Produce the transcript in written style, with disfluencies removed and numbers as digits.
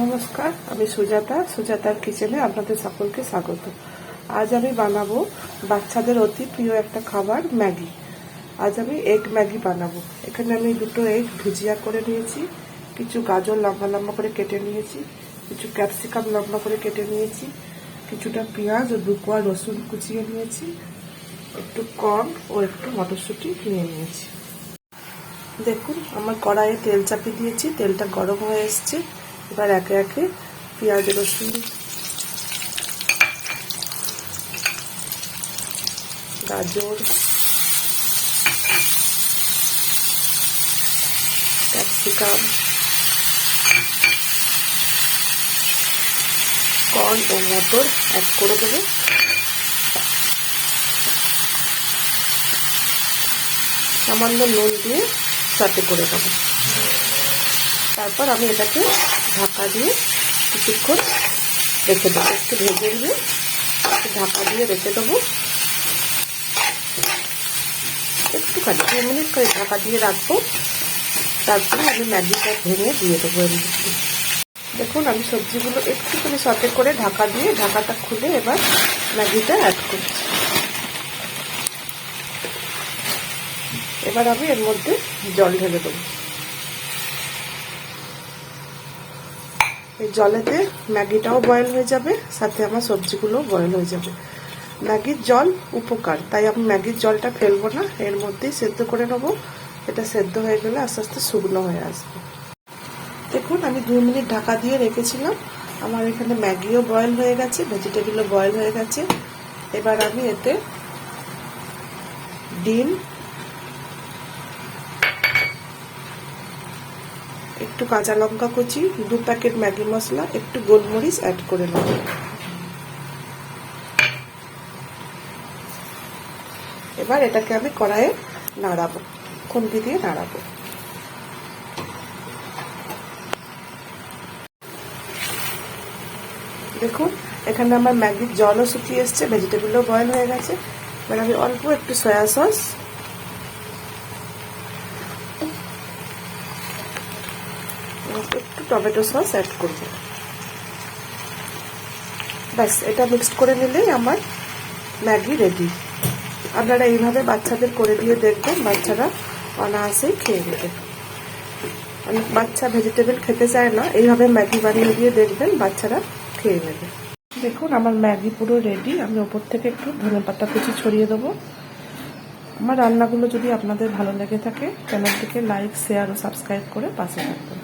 নমস্কার, আমি সুজাতার কিচেনে আপনাদের সকলকে স্বাগত। আজ আমি বানাবো বাচ্চাদের অতি প্রিয় একটা খাবার ম্যাগি। আজ আমি এগ ম্যাগি বানাবো। এখানে আমি দুটো এগ ভুজিয়া করে নিয়েছি, কিছু গাজর লম্বা লম্বা করে কেটে নিয়েছি, কিছু ক্যাপসিকাম লম্বা করে কেটে নিয়েছি, কিছুটা পেঁয়াজ ও 2 কোয়া রসুন কুচিয়ে নিয়েছি, একটু কর্ন ও একটু মটরশুঁটি নিয়ে নিয়েছি। দেখুন, আমার কড়াইয়ে তেল চাপিয়ে দিয়েছি, তেলটা গরম হয়ে এসছে। এবার একে একে পেঁয়াজ রসুন, গাজর, ক্যাপসিকাম, কর্ন ও মটর অ্যাড করে দেবো। সামান্য নুন দিয়ে সাথে করে দেবো। তারপর আমি এটাকে ঢাকা দিয়ে কিছুক্ষণ রেখে দেবো। একটু ভেজে নিয়ে ঢাকা দিয়ে রেখে দেবো। একটুখানি 2 মিনিট করে ঢাকা দিয়ে রাখবো। তারপরে আমি ম্যাগিটা ভেঙে দিয়ে দেবো এর মধ্যে। দেখুন, আমি সবজিগুলো একটুখানি সতে করে ঢাকা দিয়ে ঢাকাটা খুলে এবার ম্যাগিটা অ্যাড করছি। এবার আমি এর মধ্যে জল ঢেলে দেবো। এই জলেতে ম্যাগিটাও বয়েল হয়ে যাবে, সাথে আমার সবজিগুলোও বয়েল হয়ে যাবে। ম্যাগির জল উপকার, তাই আমি ম্যাগির জলটা ফেলবো না, এর মধ্যেই সেদ্ধ করে নেবো। এটা সেদ্ধ হয়ে গেলে আস্তে আস্তে শুকনো হয়ে আসবে। দেখুন, আমি 2 মিনিট ঢাকা দিয়ে রেখেছিলাম। আমার এখানে ম্যাগিও বয়েল হয়ে গেছে, ভেজিটেবলও বয়েল হয়ে গেছে। এবার আমি এতে ডিম, একটু কাঁচা লঙ্কা কুচি, 2 প্যাকেট ম্যাগি মশলা, একটু গোলমরিচ অ্যাড করে নেব। এবার এটাকে আমি কড়াইয়ে নাড়াবো, খুন্তি দিয়ে নাড়াবো। দেখুন, এখানে আমার ম্যাগির জলও শুকিয়ে এসছে, ভেজিটেবলও বয়েল হয়ে গেছে। এবার আমি অল্প একটু সয়া সস, একটু টমেটো সস অ্যাড করব। ব্যাস, এটা মিক্সড করে নিলেই আমার ম্যাগি রেডি। আপনারা এইভাবে বাচ্চাদের করে দিয়ে দেখবেন, বাচ্চারা অনায়াসেই খেয়ে নেবে। অনেক বাচ্চা ভেজিটেবল খেতে চায় না, এইভাবে ম্যাগি বানিয়ে দিয়ে দেখবেন, বাচ্চারা খেয়ে নেবে। দেখুন, আমার ম্যাগি পুরো রেডি। আমি ওপর থেকে একটু ধনেপাতা কুচি ছড়িয়ে দেবো। আমার রান্নাগুলো যদি আপনাদের ভালো লেগে থাকে, চ্যানেলটিকে লাইক, শেয়ার ও সাবস্ক্রাইব করে পাশে থাকবেন।